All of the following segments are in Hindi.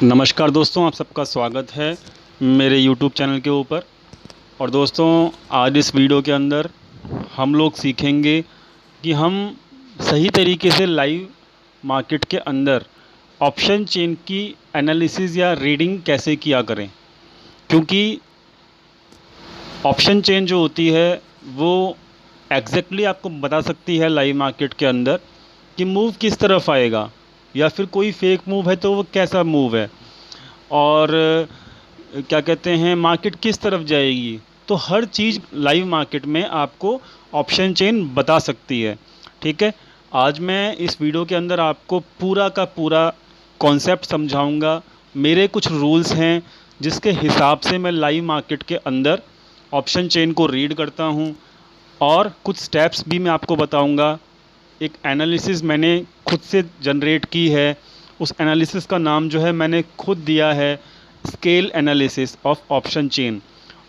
नमस्कार दोस्तों, आप सबका स्वागत है मेरे YouTube चैनल के ऊपर। और दोस्तों, आज इस वीडियो के अंदर हम लोग सीखेंगे कि हम सही तरीके से लाइव मार्केट के अंदर ऑप्शन चेन की एनालिसिस या रीडिंग कैसे किया करें। क्योंकि ऑप्शन चेन जो होती है वो एग्जैक्टली आपको बता सकती है लाइव मार्केट के अंदर कि मूव किस तरफ आएगा, या फिर कोई फेक मूव है तो वो कैसा मूव है, और क्या कहते हैं मार्केट किस तरफ जाएगी। तो हर चीज़ लाइव मार्केट में आपको ऑप्शन चेन बता सकती है। ठीक है, आज मैं इस वीडियो के अंदर आपको पूरा का पूरा कॉन्सेप्ट समझाऊंगा। मेरे कुछ रूल्स हैं जिसके हिसाब से मैं लाइव मार्केट के अंदर ऑप्शन चेन को रीड करता हूं, और कुछ स्टेप्स भी मैं आपको बताऊंगा। एक एनालिसिस मैंने खुद से जनरेट की है, उस एनालिसिस का नाम जो है मैंने खुद दिया है scale analysis of option chain,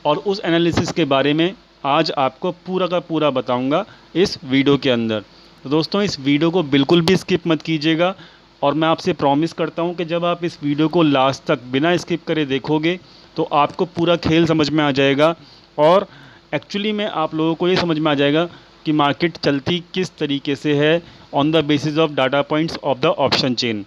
और उस एनालिसिस के बारे में आज आपको पूरा का पूरा बताऊंगा इस वीडियो के अंदर। तो दोस्तों, इस वीडियो को बिल्कुल भी स्किप मत कीजिएगा, और मैं आपसे प्रॉमिस करता हूं कि जब आप इस वीडियो को लास्ट तक बिना स्किप करे देखोगे तो आपको पूरा खेल समझ में आ जाएगा, और एक्चुअली में आप लोगों को ये समझ में आ जाएगा कि मार्केट चलती किस तरीके से है on the basis of data points of the option chain.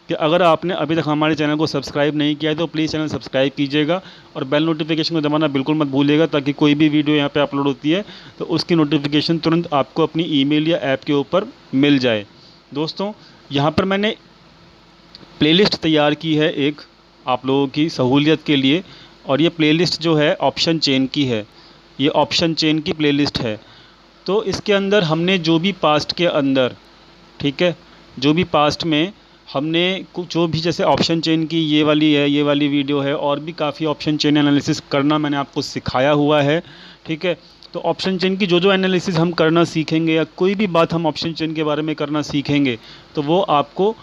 कि अगर आपने अभी तक हमारे चैनल को सब्सक्राइब नहीं किया है तो प्लीज़ चैनल सब्सक्राइब कीजिएगा, और बेल नोटिफिकेशन को दबाना बिल्कुल मत भूलिएगा, ताकि कोई भी वीडियो यहाँ पे अपलोड होती है तो उसकी नोटिफिकेशन तुरंत आपको अपनी ईमेल या ऐप के ऊपर मिल जाए। दोस्तों, यहाँ पर मैंने प्लेलिस्ट तैयार की है एक आप लोगों की सहूलियत के लिए, और ये प्लेलिस्ट जो है ऑप्शन चेन की है, ये ऑप्शन चेन की प्लेलिस्ट है। तो इसके अंदर हमने जो भी पास्ट के अंदर, ठीक है, जो भी पास्ट में हमने कुछ जो भी, जैसे ऑप्शन चेन की ये वाली है, ये वाली वीडियो है, और भी काफ़ी ऑप्शन चेन एनालिसिस करना मैंने आपको सिखाया हुआ है। ठीक है, तो ऑप्शन चेन की जो जो एनालिसिस हम करना सीखेंगे, या कोई भी बात हम ऑप्शन चेन के बारे में करना सीखेंगे, तो वो आपको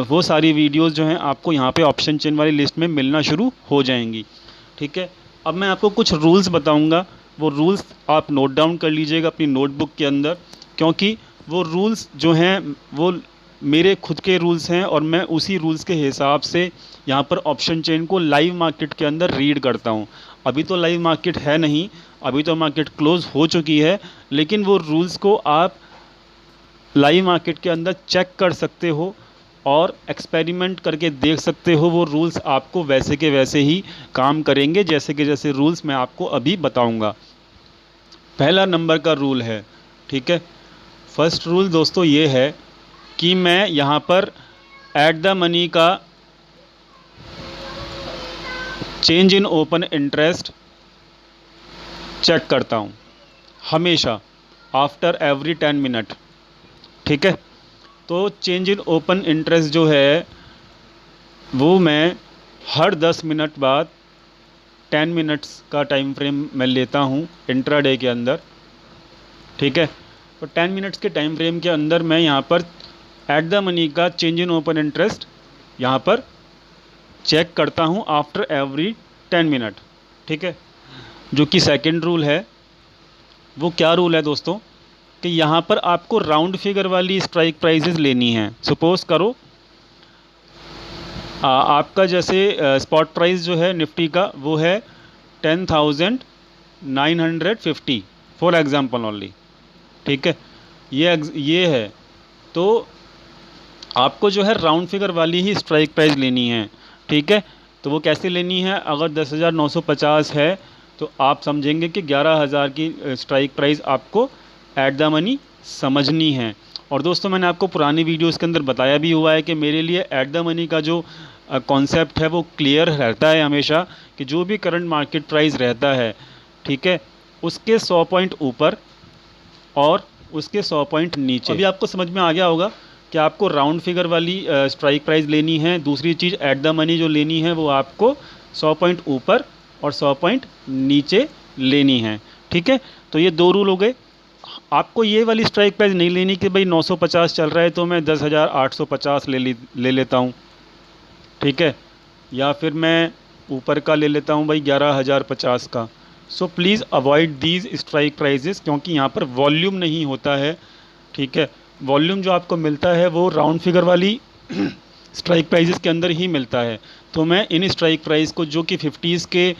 वो सारी वीडियोस जो हैं आपको यहाँ पे ऑप्शन चेन वाली लिस्ट में मिलना शुरू हो जाएंगी। ठीक है, अब मैं आपको कुछ रूल्स बताऊँगा, वो रूल्स आप नोट डाउन कर लीजिएगा अपनी नोटबुक के अंदर, क्योंकि वो रूल्स जो हैं वो मेरे खुद के रूल्स हैं, और मैं उसी रूल्स के हिसाब से यहाँ पर ऑप्शन चेन को लाइव मार्केट के अंदर रीड करता हूँ। अभी तो लाइव मार्केट है नहीं, अभी तो मार्केट क्लोज़ हो चुकी है, लेकिन वो रूल्स को आप लाइव मार्केट के अंदर चेक कर सकते हो और एक्सपेरिमेंट करके देख सकते हो। वो रूल्स आपको वैसे के वैसे ही काम करेंगे जैसे के जैसे रूल्स मैं आपको अभी बताऊँगा। पहला नंबर का रूल है, ठीक है, फर्स्ट रूल दोस्तों ये है कि मैं यहाँ पर ऐट द मनी का change in open interest check करता हूँ हमेशा आफ्टर एवरी 10 मिनट। ठीक है, तो चेंज इन ओपन इंटरेस्ट जो है वो मैं हर 10 मिनट बाद 10 मिनट्स का टाइम फ्रेम मैं लेता हूँ इंट्राडे के अंदर। ठीक है, तो 10 मिनट्स के टाइम फ्रेम के अंदर मैं यहाँ पर ऐट द मनी का चेंज इन ओपन इंटरेस्ट यहाँ पर चेक करता हूँ आफ्टर एवरी 10 मिनट। ठीक है, जो कि सेकंड रूल है, वो क्या रूल है दोस्तों कि यहाँ पर आपको राउंड फिगर वाली स्ट्राइक प्राइजेस लेनी है। सपोज़ करो आपका जैसे स्पॉट प्राइस जो है निफ्टी का वो है 10,950 फॉर एग्जांपल ओनली। ठीक है, ये है, तो आपको जो है राउंड फिगर वाली ही स्ट्राइक प्राइस लेनी है। ठीक है, तो वो कैसे लेनी है, अगर 10,950 है तो आप समझेंगे कि 11,000 की स्ट्राइक प्राइस आपको ऐट द मनी समझनी है। और दोस्तों, मैंने आपको पुरानी वीडियोस के अंदर बताया भी हुआ है कि मेरे लिए ऐट द मनी का जो कॉन्सेप्ट है वो क्लियर रहता है हमेशा, कि जो भी करंट मार्केट प्राइस रहता है, ठीक है, उसके 100 पॉइंट ऊपर और उसके 100 पॉइंट नीचे। अभी आपको समझ में आ गया होगा कि आपको राउंड फिगर वाली स्ट्राइक प्राइस लेनी है। दूसरी चीज़ ऐट द मनी जो लेनी है वो आपको 100 पॉइंट ऊपर और 100 पॉइंट नीचे लेनी है। ठीक है, तो ये दो रूल हो गए। आपको ये वाली स्ट्राइक प्राइस नहीं लेनी कि भाई 950 चल रहा है तो मैं 10,850 ले लेता हूँ। ठीक है, या फिर मैं ऊपर का ले लेता हूँ भाई 11,050 का। So please avoid these strike prices, क्योंकि यहाँ पर वॉल्यूम नहीं होता है। ठीक है, वॉल्यूम जो आपको मिलता है वो राउंड फिगर वाली स्ट्राइक प्राइजेस के अंदर ही मिलता है। तो मैं इन स्ट्राइक प्राइस को जो कि 50s के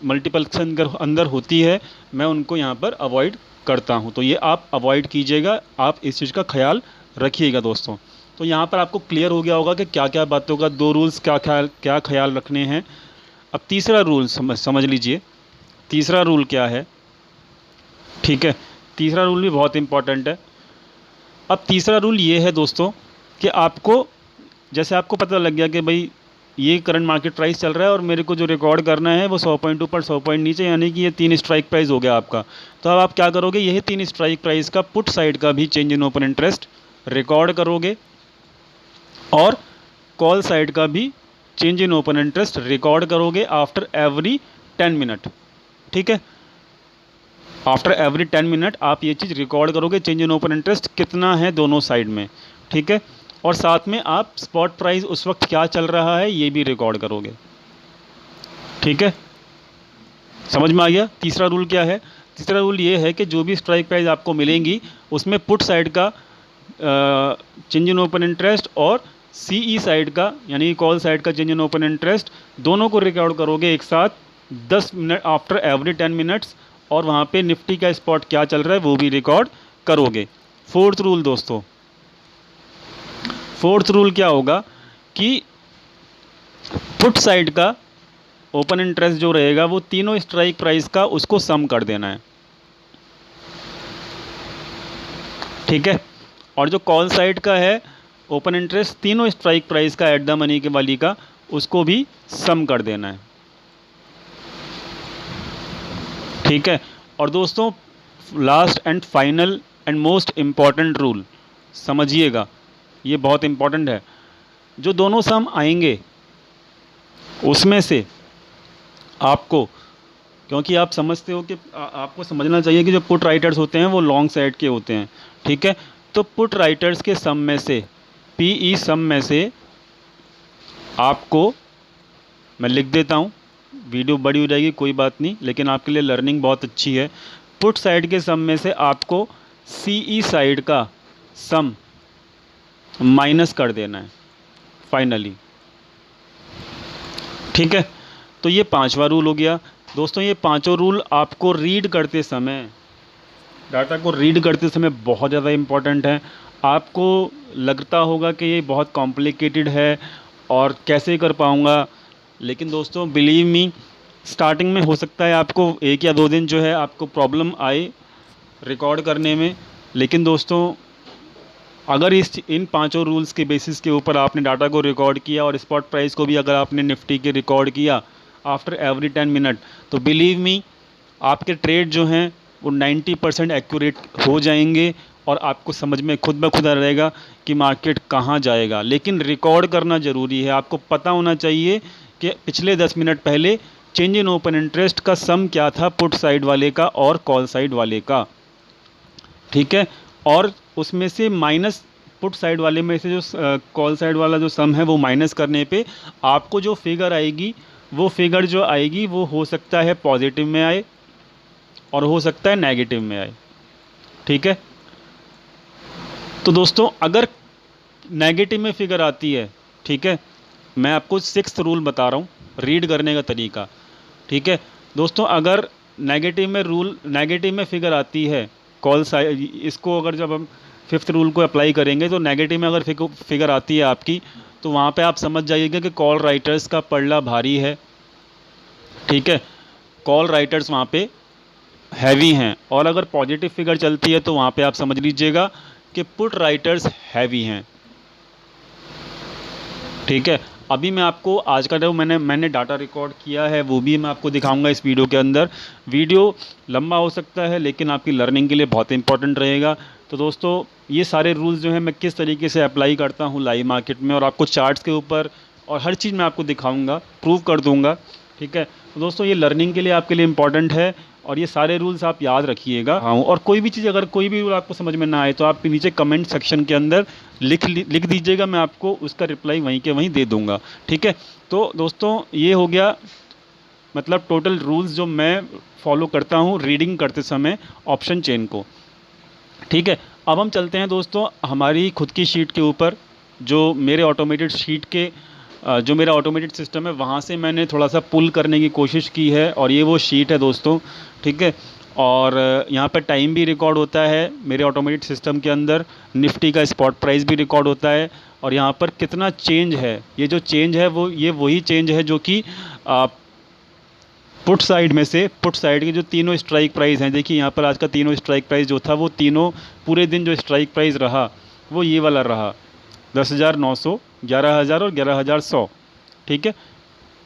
मल्टीपल्स अंदर होती है, मैं उनको यहाँ पर अवॉइड करता हूँ। तो ये आप अवॉइड कीजिएगा, आप इस चीज़ का ख्याल रखिएगा दोस्तों। तो यहाँ पर आपको क्लियर हो गया होगा कि क्या क्या बातों का, दो रूल्स क्या ख्याल रखने हैं। अब तीसरा रूल समझ लीजिए, तीसरा रूल क्या है। ठीक है, तीसरा रूल भी बहुत इंपॉर्टेंट है। अब तीसरा रूल ये है दोस्तों कि आपको, जैसे आपको पता लग गया कि भाई ये करंट मार्केट प्राइस चल रहा है और मेरे को जो रिकॉर्ड करना है वो 100 पॉइंट ऊपर 100 पॉइंट नीचे, यानी कि ये 3 स्ट्राइक प्राइस हो गया आपका। तो अब आप क्या करोगे, यही 3 स्ट्राइक प्राइस का पुट साइड का भी change in open interest record करोगे और कॉल साइड का भी change in open interest record करोगे आफ्टर एवरी 10 मिनट। ठीक है, आफ्टर एवरी 10 मिनट आप ये चीज़ रिकॉर्ड करोगे, चेंज इन ओपन इंटरेस्ट कितना है दोनों साइड में। ठीक है, और साथ में आप स्पॉट प्राइस उस वक्त क्या चल रहा है ये भी रिकॉर्ड करोगे। ठीक है, समझ में आ गया। तीसरा रूल क्या है, तीसरा रूल ये है कि जो भी स्ट्राइक प्राइस आपको मिलेंगी उसमें पुट साइड का चेंज इन ओपन इंटरेस्ट और सीई साइड का यानी कॉल साइड का चेंज इन ओपन इंटरेस्ट दोनों को रिकॉर्ड करोगे एक साथ 10 मिनट आफ्टर एवरी 10 मिनट्स, और वहाँ पे निफ्टी का स्पॉट क्या चल रहा है वो भी रिकॉर्ड करोगे। फोर्थ रूल दोस्तों, फोर्थ रूल क्या होगा कि पुट साइड का ओपन इंटरेस्ट जो रहेगा वो तीनों स्ट्राइक प्राइस का उसको सम कर देना है। ठीक है, और जो कॉल साइड का है ओपन इंटरेस्ट तीनों स्ट्राइक प्राइस का एट द मनी के वाली का उसको भी सम कर देना है। ठीक है, और दोस्तों last and final and most important rule समझिएगा, ये बहुत इम्पॉर्टेंट है। जो दोनों सम आएंगे उसमें से आपको, क्योंकि आप समझते हो कि आपको समझना चाहिए कि जो पुट राइटर्स होते हैं वो लॉन्ग साइड के होते हैं। ठीक है, तो पुट राइटर्स के सम में से, पीई सम में से आपको, मैं लिख देता हूँ, वीडियो बड़ी हो जाएगी कोई बात नहीं, लेकिन आपके लिए लर्निंग बहुत अच्छी है। पुट साइड के सम में से आपको सीई साइड का सम माइनस कर देना है फाइनली। ठीक है, तो ये पांचवा रूल हो गया दोस्तों। ये पांचों रूल आपको रीड करते समय, डाटा को रीड करते समय बहुत ज़्यादा इम्पॉर्टेंट है। आपको लगता होगा कि ये बहुत कॉम्प्लिकेटेड है और कैसे कर पाऊँगा, लेकिन दोस्तों बिलीव मी, स्टार्टिंग में हो सकता है आपको 1 या 2 दिन जो है आपको प्रॉब्लम आए रिकॉर्ड करने में, लेकिन दोस्तों अगर इन पांचों रूल्स के बेसिस के ऊपर आपने डाटा को रिकॉर्ड किया और स्पॉट प्राइस को भी अगर आपने निफ्टी के रिकॉर्ड किया आफ्टर एवरी 10 मिनट, तो बिलीव मी आपके ट्रेड जो हैं वो 90% एक्यूरेट हो जाएंगे और आपको समझ में खुद ब खुद आ रहेगा कि मार्केट कहाँ जाएगा। लेकिन रिकॉर्ड करना ज़रूरी है, आपको पता होना चाहिए कि पिछले 10 मिनट पहले चेंज इन ओपन इंटरेस्ट का सम क्या था पुट साइड वाले का और कॉल साइड वाले का। ठीक है, और उसमें से माइनस पुट साइड वाले में से जो कॉल साइड वाला जो सम है वो माइनस करने पे आपको जो फिगर आएगी, वो फिगर जो आएगी वो हो सकता है पॉजिटिव में आए और हो सकता है नेगेटिव में आए। ठीक है, तो दोस्तों अगर नेगेटिव में फिगर आती है, ठीक है, मैं आपको 6th रूल बता रहा हूँ रीड करने का तरीका। ठीक है दोस्तों, अगर नेगेटिव में फिगर आती है कॉल साइड, इसको अगर जब हम 5th रूल को अप्लाई करेंगे तो नेगेटिव में अगर फिगर आती है आपकी, तो वहाँ पे आप समझ जाइएगा कि कॉल राइटर्स का पलड़ा भारी है। ठीक है, कॉल राइटर्स वहाँ पे हैवी हैं, और अगर पॉजिटिव फिगर चलती है तो वहाँ पे आप समझ लीजिएगा कि पुट राइटर्स हैवी हैं। ठीक है, अभी मैं आपको आज का जो मैंने डाटा रिकॉर्ड किया है वो भी मैं आपको दिखाऊंगा इस वीडियो के अंदर। वीडियो लंबा हो सकता है लेकिन आपकी लर्निंग के लिए बहुत इंपॉर्टेंट रहेगा। तो दोस्तों ये सारे रूल्स जो हैं मैं किस तरीके से अप्लाई करता हूँ लाइव मार्केट में, और आपको चार्ट्स के ऊपर और हर चीज़ मैं आपको दिखाऊँगा, प्रूव कर दूँगा। ठीक है, तो दोस्तों ये लर्निंग के लिए आपके लिए इम्पॉर्टेंट है और ये सारे रूल्स आप याद रखिएगा। हाँ, और कोई भी चीज़, अगर कोई भी रूल आपको समझ में ना आए तो आप नीचे कमेंट सेक्शन के अंदर लिख दीजिएगा, मैं आपको उसका रिप्लाई वहीं के वहीं दे दूंगा। ठीक है, तो दोस्तों ये हो गया मतलब टोटल रूल्स जो मैं फॉलो करता हूँ रीडिंग करते समय ऑप्शन चेन को। ठीक है, अब हम चलते हैं दोस्तों हमारी खुद की शीट के ऊपर। जो मेरे ऑटोमेटेड शीट के जो मेरा ऑटोमेटेड सिस्टम है वहाँ से मैंने थोड़ा सा पुल करने की कोशिश की है, और ये वो शीट है दोस्तों, ठीक है। और यहाँ पर टाइम भी रिकॉर्ड होता है मेरे ऑटोमेटेड सिस्टम के अंदर, निफ्टी का स्पॉट प्राइस भी रिकॉर्ड होता है, और यहाँ पर कितना चेंज है, ये जो चेंज है वो ये वही चेंज है जो कि पुट साइड में से, पुट साइड के जो तीनों स्ट्राइक प्राइस हैं, देखिए यहाँ पर आज का तीनों स्ट्राइक प्राइस जो था वो तीनों पूरे दिन जो स्ट्राइक प्राइस रहा वो ये वाला रहा, 10,900, 11,000 और 11,100, ठीक है।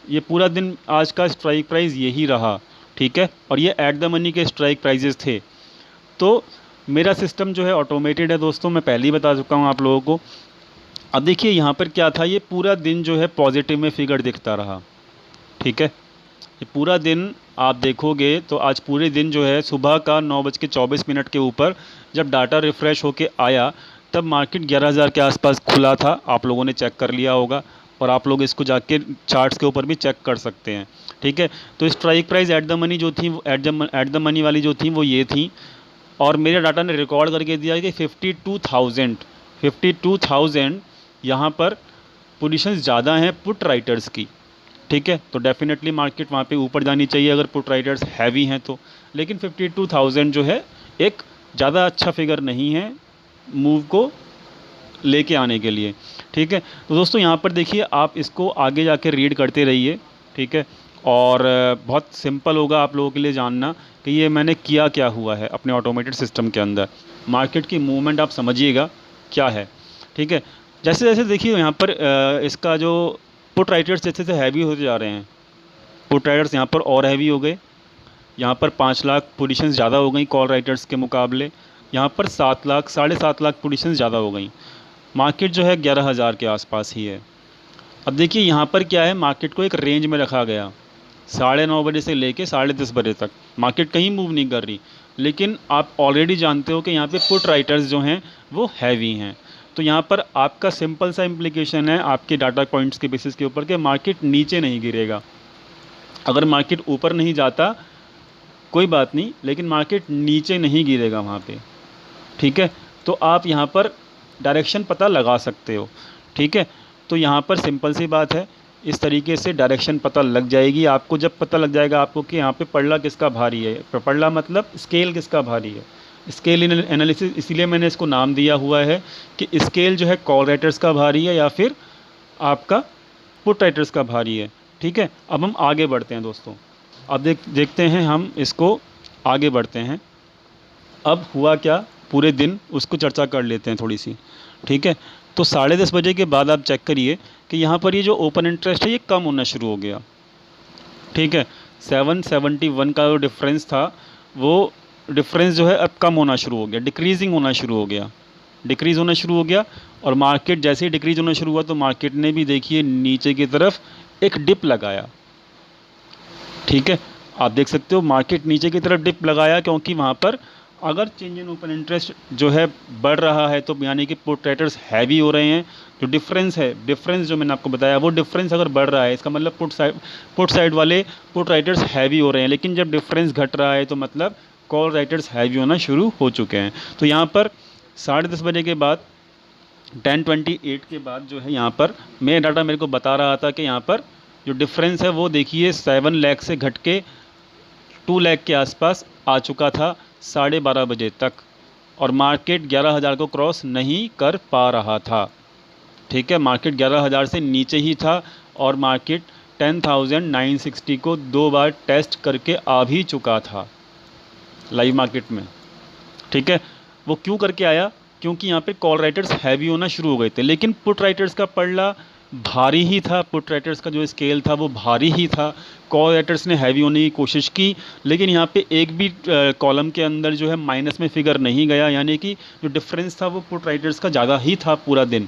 ये पूरा दिन आज का स्ट्राइक प्राइस यही रहा, ठीक है, और ये एट द मनी के स्ट्राइक प्राइजेस थे। तो मेरा सिस्टम जो है ऑटोमेटेड है दोस्तों, मैं पहले ही बता चुका हूँ आप लोगों को। अब देखिए यहाँ पर क्या था, ये पूरा दिन जो है पॉजिटिव में फिगर दिखता रहा, ठीक है। ये पूरा दिन आप देखोगे तो आज पूरे दिन जो है सुबह का 9:24 के ऊपर जब डाटा रिफ़्रेश होके आया तब मार्केट 11,000 के आसपास खुला था, आप लोगों ने चेक कर लिया होगा, और आप लोग इसको जाके चार्ट्स के ऊपर भी चेक कर सकते हैं, ठीक है। तो strike price at the money जो थी, एट द मनी वाली जो थी वो ये थी, और मेरे डाटा ने रिकॉर्ड करके दिया कि 52,000 यहाँ पर पोजीशंस ज़्यादा हैं पुट राइटर्स की, ठीक है। तो डेफिनेटली मार्केट वहाँ पे ऊपर जानी चाहिए अगर पुट राइटर्स हैवी हैं तो, लेकिन 52,000 जो है एक ज़्यादा अच्छा फिगर नहीं है मूव को लेके आने के लिए, ठीक है। तो दोस्तों यहाँ पर देखिए, आप इसको आगे जाके रीड करते रहिए, ठीक है, और बहुत सिंपल होगा आप लोगों के लिए जानना कि ये मैंने किया क्या हुआ है अपने ऑटोमेटेड सिस्टम के अंदर। मार्केट की मूवमेंट आप समझिएगा क्या है, ठीक है। जैसे जैसे देखिए यहाँ पर इसका जो पुट राइटर्स जैसे जैसे हैवी होते जा रहे हैं, पुट राइटर्स यहाँ पर और हैवी हो गए, यहाँ पर 5 लाख पोजीशंस ज़्यादा हो गई कॉल राइटर्स के मुकाबले, यहाँ पर 7 लाख 7.5 लाख पोजीशंस ज़्यादा हो गई। मार्केट जो है 11,000 के आसपास ही है। अब देखिए यहाँ पर क्या है, मार्केट को एक रेंज में रखा गया, 9:30 बजे से लेके 10:30 बजे तक मार्केट कहीं मूव नहीं कर रही, लेकिन आप ऑलरेडी जानते हो कि यहाँ पे पुट राइटर्स जो हैं वो हैवी हैं। तो यहाँ पर आपका सिंपल सा इम्प्लीकेशन है आपके डाटा पॉइंट्स के बेसिस के ऊपर कि मार्केट नीचे नहीं गिरेगा। अगर मार्केट ऊपर नहीं जाता कोई बात नहीं, लेकिन मार्केट नीचे नहीं गिरेगा वहाँ पे, ठीक है। तो आप यहाँ पर डायरेक्शन पता लगा सकते हो, ठीक है। तो यहाँ पर सिंपल सी बात है, इस तरीके से डायरेक्शन पता लग जाएगी आपको। जब पता लग जाएगा आपको कि यहाँ पे पड़ला किसका भारी है, पड़ला मतलब स्केल किसका भारी है, स्केल एनालिसिस, इसीलिए मैंने इसको नाम दिया हुआ है कि स्केल जो है कॉल राइटर्स का भारी है या फिर आपका पुट राइटर्स का भारी है, ठीक है। अब हम आगे बढ़ते हैं दोस्तों, अब देखते हैं हम इसको, आगे बढ़ते हैं। अब हुआ क्या पूरे दिन उसको चर्चा कर लेते हैं थोड़ी सी, ठीक है। तो 10:30 बजे के बाद आप चेक करिए कि यहाँ पर ये जो ओपन इंटरेस्ट है ये कम होना शुरू हो गया, ठीक है। 771 का जो डिफरेंस था वो डिफरेंस जो है अब कम होना शुरू हो गया, डिक्रीजिंग होना शुरू हो गया, डिक्रीज़ होना शुरू हो गया। और मार्केट जैसे ही डिक्रीज़ होना शुरू हुआ तो मार्केट ने भी देखिए नीचे की तरफ एक डिप लगाया, ठीक है। आप देख सकते हो मार्केट नीचे की तरफ डिप लगाया, क्योंकि वहाँ पर अगर चेंज इन ओपन इंटरेस्ट जो है बढ़ रहा है तो यानी कि पुट राइटर्स हैवी हो रहे हैं। जो डिफरेंस है, डिफरेंस जो मैंने आपको बताया वो डिफरेंस अगर बढ़ रहा है इसका मतलब पुट साइड वाले पुट राइटर्स हैवी हो रहे हैं, लेकिन जब डिफरेंस घट रहा है तो मतलब कॉल राइटर्स हैवी होना शुरू हो चुके हैं। तो यहाँ पर 10:30 बजे के बाद 10:28 के बाद जो है यहाँ पर मेरा डाटा मेरे को बता रहा था कि यहाँ पर जो डिफरेंस है वो देखिए 7 लाख से घट के 2 लाख के आसपास आ चुका था 12:30 बजे तक, और मार्केट 11,000 को क्रॉस नहीं कर पा रहा था, ठीक है। मार्केट 11,000 से नीचे ही था और मार्केट 10,960 को 2 बार टेस्ट करके आ भी चुका था लाइव मार्केट में, ठीक है। वो क्यों करके आया, क्योंकि यहाँ पे कॉल राइटर्स हैवी होना शुरू हो गए थे, लेकिन पुट राइटर्स का पड़ला भारी ही था, पुट राइटर्स का जो स्केल था वो भारी ही था। कॉल राइटर्स ने हैवी होने की कोशिश की, लेकिन यहाँ पे एक भी कॉलम के अंदर जो है माइनस में फिगर नहीं गया, यानी कि जो डिफरेंस था वो पुट राइटर्स का ज़्यादा ही था पूरा दिन,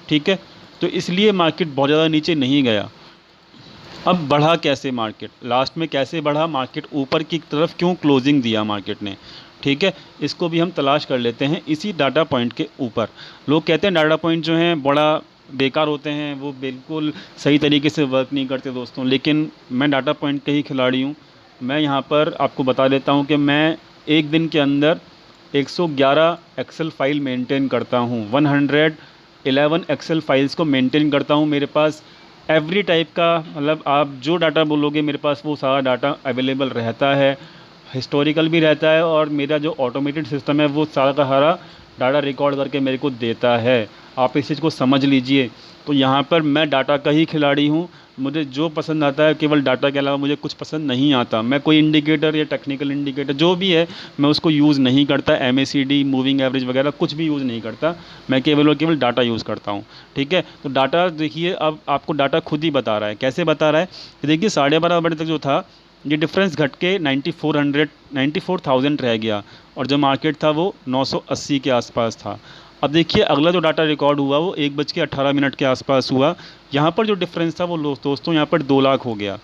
ठीक है। तो इसलिए मार्केट बहुत ज़्यादा नीचे नहीं गया। अब बढ़ा कैसे मार्केट, लास्ट में कैसे बढ़ा मार्केट, ऊपर की तरफ क्यों क्लोजिंग दिया मार्केट ने, ठीक है। इसको भी हम तलाश कर लेते हैं इसी डाटा पॉइंट के ऊपर। लोग कहते हैं डाटा पॉइंट जो हैं बड़ा बेकार होते हैं, वो बिल्कुल सही तरीके से वर्क नहीं करते दोस्तों, लेकिन मैं डाटा पॉइंट के ही खिलाड़ी हूँ। मैं यहाँ पर आपको बता देता हूँ कि मैं एक दिन के अंदर 111 एक्सेल फाइल मेंटेन करता हूँ, 100 11 एक्सेल फाइल्स को मेंटेन करता हूँ। मेरे पास एवरी टाइप का, मतलब आप जो डाटा बोलोगे मेरे पास वो सारा डाटा अवेलेबल रहता है, हिस्टोरिकल भी रहता है, और मेरा जो ऑटोमेटेड सिस्टम है वो सारा का सारा डाटा रिकॉर्ड करके मेरे को देता है। आप इस चीज़ को समझ लीजिए। तो यहाँ पर मैं डाटा का ही खिलाड़ी हूँ। मुझे जो पसंद आता है, केवल डाटा के अलावा मुझे कुछ पसंद नहीं आता। मैं कोई इंडिकेटर या टेक्निकल इंडिकेटर जो भी है मैं उसको यूज़ नहीं करता। MACD, मूविंग एवरेज वगैरह कुछ भी यूज़ नहीं करता। मैं केवल और केवल डाटा यूज़ करता हूँ। ठीक है, तो डाटा देखिए, अब आपको डाटा खुद ही बता रहा है। कैसे बता रहा है कि देखिए 12:30 बजे तक जो था ये डिफरेंस घट के 94,000 रह गया, और जो मार्केट था वो 980 के आसपास था। अब देखिए अगला जो डाटा रिकॉर्ड हुआ वो 1:18 के आसपास हुआ। यहाँ पर जो डिफरेंस था वो दोस्तों यहाँ पर 2 लाख हो गया,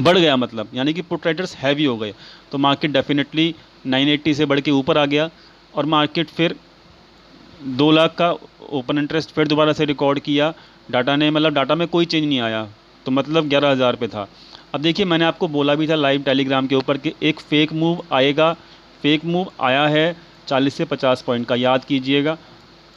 बढ़ गया, मतलब यानी कि पुट राइटर्स हैवी हो गए। तो मार्केट डेफिनेटली 980 से बढ़ के ऊपर आ गया, और मार्केट फिर 2 लाख का ओपन इंटरेस्ट फिर दोबारा से रिकॉर्ड किया। डाटा ने, मतलब डाटा में कोई चेंज नहीं आया, तो मतलब 11,000 पे था। अब देखिए मैंने आपको बोला भी था लाइव टेलीग्राम के ऊपर कि एक फ़ेक मूव आएगा। फ़ेक मूव आया है 40 से 50 पॉइंट का, याद कीजिएगा।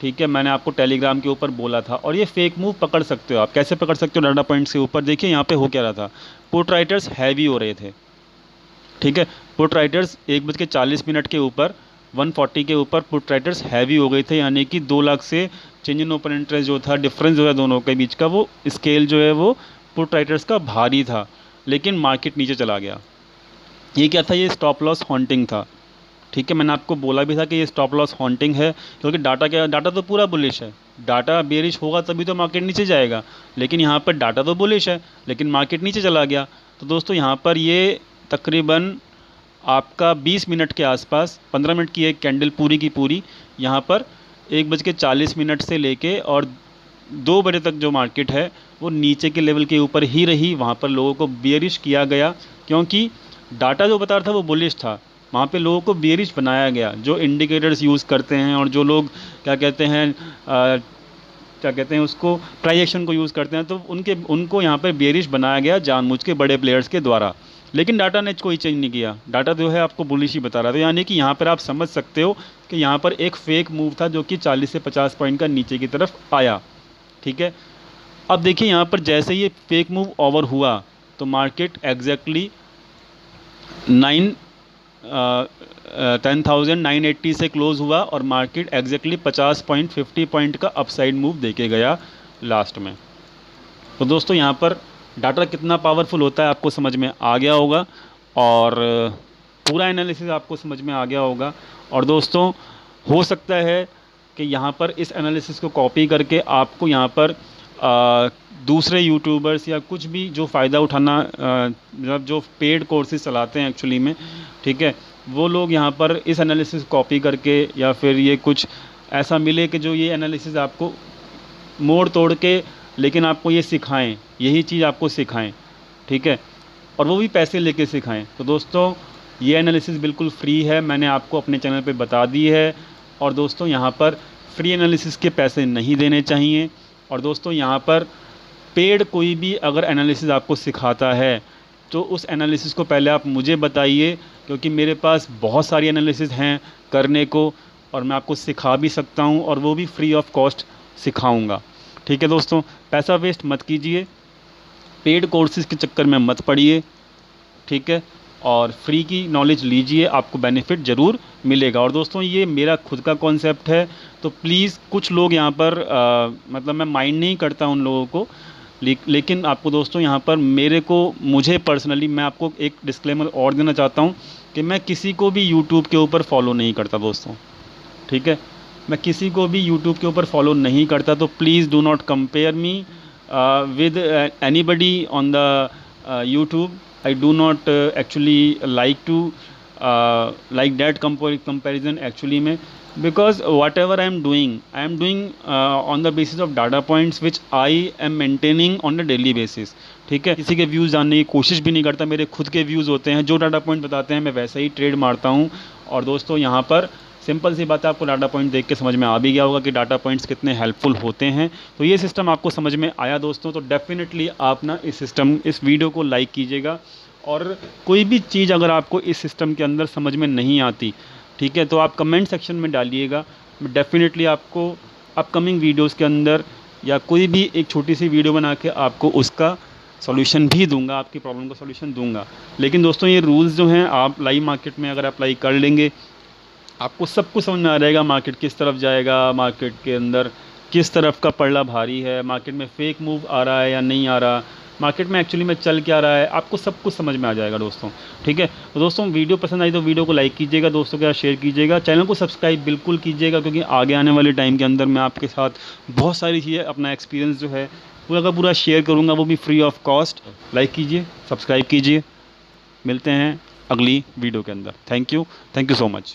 ठीक है, मैंने आपको टेलीग्राम के ऊपर बोला था, और ये फ़ेक मूव पकड़ सकते हो आप। कैसे पकड़ सकते हो? डाटा पॉइंट्स के ऊपर देखिए यहाँ पे हो क्या रहा था, पुट राइटर्स हैवी हो रहे थे। ठीक है, पुट राइटर्स 1:40 के ऊपर 140 के ऊपर पुट राइटर्स हैवी हो गए थे, यानी कि 2 लाख से चेंज इन ओपन इंटरेस्ट जो था, डिफरेंस जो है दोनों के बीच का, वो स्केल जो है वो पुट राइटर्स का भारी था। लेकिन मार्केट नीचे चला गया। ये क्या था? ये स्टॉप लॉस हॉन्टिंग था। ठीक है, मैंने आपको बोला भी था कि ये स्टॉप लॉस हॉन्टिंग है, क्योंकि डाटा तो पूरा बुलिश है। डाटा बेरिश होगा तभी तो मार्केट नीचे जाएगा, लेकिन यहाँ पर डाटा तो बुलिश है लेकिन मार्केट नीचे चला गया। तो दोस्तों यहाँ पर ये तकरीबन आपका 20 मिनट के आसपास, 15 मिनट की एक कैंडल पूरी की पूरी यहाँ पर 1:40 से लेके और 2 बजे तक जो मार्केट है वो नीचे के लेवल के ऊपर ही रही। वहाँ पर लोगों को बेयरिश किया गया, क्योंकि डाटा जो बता रहा था वो बुलिश था। वहाँ पे लोगों को बेयरिश बनाया गया, जो इंडिकेटर्स यूज़ करते हैं और जो लोग क्या कहते हैं उसको, प्राइस एक्शन को यूज़ करते हैं, तो उनको यहाँ पर बेयरिश बनाया गया जानबूझ के बड़े प्लेयर्स के द्वारा। लेकिन डाटा ने कोई चेंज नहीं किया, डाटा जो है आपको बुलिश ही बता रहा था। यानी कि यहाँ पर आप समझ सकते हो कि यहाँ पर एक फ़ेक मूव था जो कि 40 से 50 पॉइंट का नीचे की तरफ आया। ठीक है, अब देखिए यहाँ पर जैसे ये फेक मूव ओवर हुआ तो मार्केट एग्जैक्टली 10,980 से क्लोज़ हुआ, और मार्केट एग्जैक्टली 50 पॉइंट का अपसाइड मूव देके गया लास्ट में। तो दोस्तों यहाँ पर डाटा कितना पावरफुल होता है आपको समझ में आ गया होगा, और पूरा एनालिसिस आपको समझ में आ गया होगा। और दोस्तों हो सकता है कि यहाँ पर इस एनालिसिस को कॉपी करके आपको यहाँ पर दूसरे यूट्यूबर्स या कुछ भी जो फ़ायदा उठाना, मतलब जो पेड कोर्सेज चलाते हैं एक्चुअली में, ठीक है, वो लोग यहाँ पर इस एनालिसिस कॉपी करके, या फिर ये कुछ ऐसा मिले कि जो ये एनालिसिस आपको मोड़ तोड़ के लेकिन आपको ये सिखाएं, यही चीज़ आपको सिखाएं। ठीक है, और वो भी पैसे लेके सिखाएं। तो दोस्तों ये एनालिसिस बिल्कुल फ्री है, मैंने आपको अपने चैनल पे बता दी है। और दोस्तों यहाँ पर फ्री एनालिसिस के पैसे नहीं देने चाहिए। और दोस्तों यहाँ पर पेड कोई भी अगर एनालिसिस आपको सिखाता है तो उस एनालिसिस को पहले आप मुझे बताइए, क्योंकि मेरे पास बहुत सारी एनालिसिस हैं करने को, और मैं आपको सिखा भी सकता हूँ, और वो भी फ्री ऑफ कॉस्ट सिखाऊंगा। ठीक है दोस्तों, पैसा वेस्ट मत कीजिए, पेड कोर्सेज के चक्कर में मत पड़िए। ठीक है, और फ्री की नॉलेज लीजिए, आपको बेनिफिट ज़रूर मिलेगा। और दोस्तों ये मेरा खुद का कॉन्सेप्ट है, तो प्लीज़ कुछ लोग यहाँ पर मतलब मैं माइंड नहीं करता उन लोगों को, लेकिन आपको दोस्तों यहाँ पर मुझे पर्सनली मैं आपको एक डिस्क्लेमर और देना चाहता हूँ कि मैं किसी को भी यूट्यूब के ऊपर फॉलो नहीं करता दोस्तों। ठीक है, मैं किसी को भी यूट्यूब के ऊपर फॉलो नहीं करता, तो please do not compare me with anybody on the YouTube. I do not actually like to like that comparison actually में, because whatever I am doing on the basis of data points which I am maintaining on a daily basis। ठीक है, किसी के व्यूज़ जानने की कोशिश भी नहीं करता, मेरे खुद के व्यूज़ होते हैं, जो डाटा पॉइंट बताते हैं मैं वैसा ही ट्रेड मारता हूँ। और दोस्तों यहाँ पर सिंपल सी बात है, आपको डाटा पॉइंट देख के समझ में आ भी गया होगा कि डाटा पॉइंट्स कितने हेल्पफुल होते हैं। तो ये सिस्टम आपको समझ में आया दोस्तों, तो डेफिनेटली आप ना इस वीडियो को लाइक कीजिएगा। और कोई भी चीज़ अगर आपको इस सिस्टम के अंदर समझ में नहीं आती, ठीक है, तो आप कमेंट सेक्शन में डालिएगा, मैं डेफिनेटली आपको अपकमिंग वीडियोस के अंदर या कोई भी एक छोटी सी वीडियो बना के आपको उसका सॉल्यूशन भी दूंगा, आपकी प्रॉब्लम का सॉल्यूशन दूंगा। लेकिन दोस्तों ये रूल्स जो हैं आप लाइव मार्केट में अगर अप्लाई कर लेंगे, आपको सब कुछ समझ में आ जाएगा, मार्केट किस तरफ जाएगा, मार्केट के अंदर किस तरफ का पलड़ा भारी है, मार्केट में फेक मूव आ रहा है या नहीं आ रहा, मार्केट में एक्चुअली में चल क्या रहा है, आपको सब कुछ समझ में आ जाएगा दोस्तों। ठीक है, तो दोस्तों वीडियो पसंद आई तो वीडियो को लाइक कीजिएगा, दोस्तों के साथ शेयर कीजिएगा, चैनल को सब्सक्राइब बिल्कुल कीजिएगा, क्योंकि आगे आने वाले टाइम के अंदर मैं आपके साथ बहुत सारी चीज़ें, अपना एक्सपीरियंस जो है पूरा का पूरा शेयर करूँगा, वो भी फ्री ऑफ कॉस्ट। लाइक कीजिए, सब्सक्राइब कीजिए, मिलते हैं अगली वीडियो के अंदर। Thank you so much.